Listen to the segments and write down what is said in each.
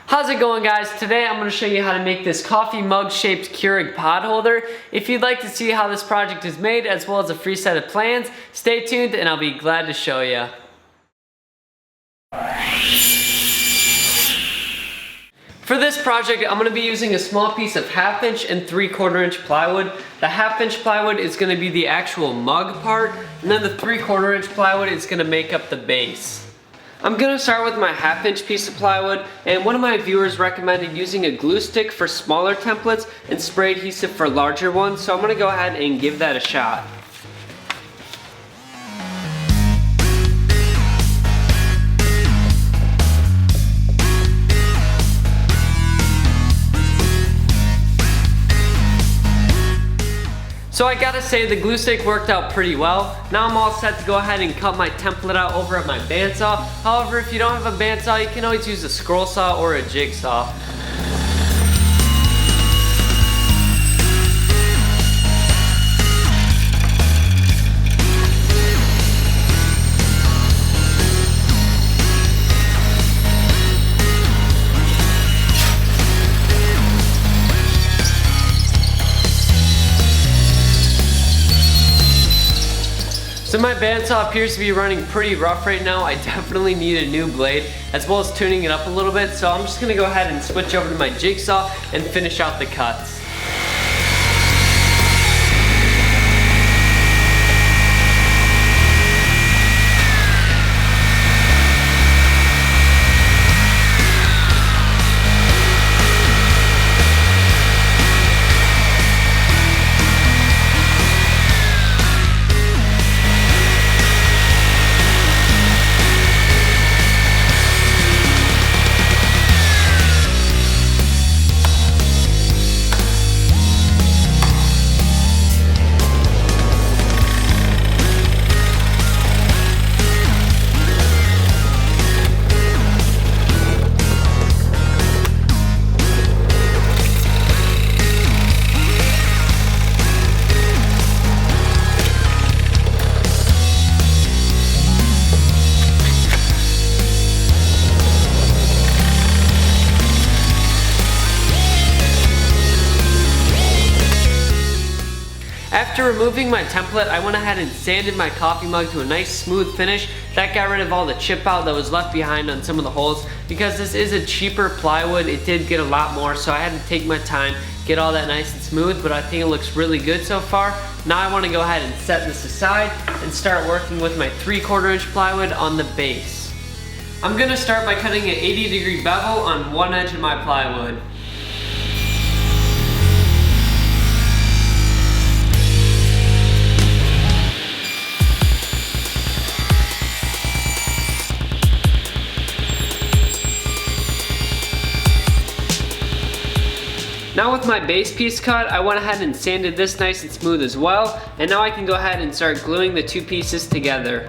How's it going, guys? Today I'm going to show you how to make this coffee mug shaped Keurig pod holder. If you'd like to see how this project is made as well as a free set of plans, stay tuned and I'll be glad to show you. For this project, I'm going to be using a small piece of 1/2 inch and 3/4 inch plywood. The 1/2 inch plywood is going to be the actual mug part, and then the 3/4 inch plywood is going to make up the base. I'm going to start with my 1/2 inch piece of plywood, and one of my viewers recommended using a glue stick for smaller templates and spray adhesive for larger ones, so I'm going to go ahead and give that a shot. So I gotta say, the glue stick worked out pretty well. Now I'm all set to go ahead and cut my template out over at my bandsaw. However, if you don't have a bandsaw, you can always use a scroll saw or a jigsaw. So my bandsaw appears to be running pretty rough right now. I definitely need a new blade, as well as tuning it up a little bit. So I'm just gonna go ahead and switch over to my jigsaw and finish out the cuts. After removing my template, I went ahead and sanded my coffee mug to a nice smooth finish. That got rid of all the chip out that was left behind on some of the holes. Because this is a cheaper plywood, it did get a lot more, so I had to take my time, get all that nice and smooth, but I think it looks really good so far. Now I want to go ahead and set this aside and start working with my 3/4 inch plywood on the base. I'm going to start by cutting an 80-degree bevel on one edge of my plywood. Now with my base piece cut, I went ahead and sanded this nice and smooth as well, and now I can go ahead and start gluing the two pieces together.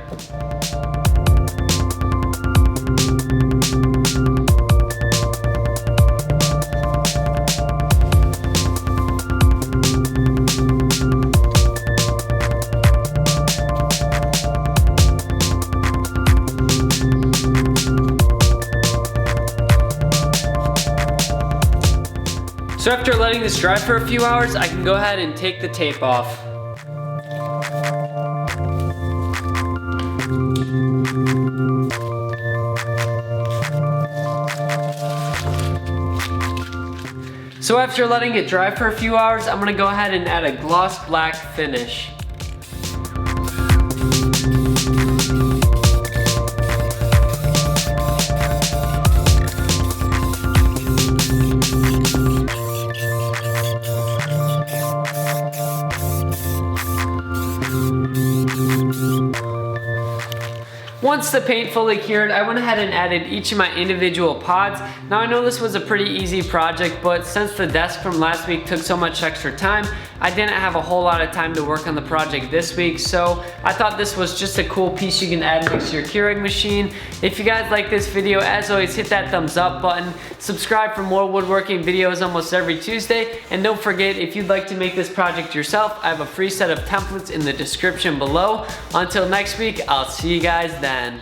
So after letting this dry for a few hours, I can go ahead and take the tape off. So after letting it dry for a few hours, I'm gonna go ahead and add a gloss black finish. Once the paint fully cured, I went ahead and added each of my individual pods. Now I know this was a pretty easy project, but since the desk from last week took so much extra time, I didn't have a whole lot of time to work on the project this week, so I thought this was just a cool piece you can add next to your Keurig machine. If you guys like this video, as always, hit that thumbs up button, subscribe for more woodworking videos almost every Tuesday, and don't forget, if you'd like to make this project yourself, I have a free set of templates in the description below. Until next week, I'll see you guys then.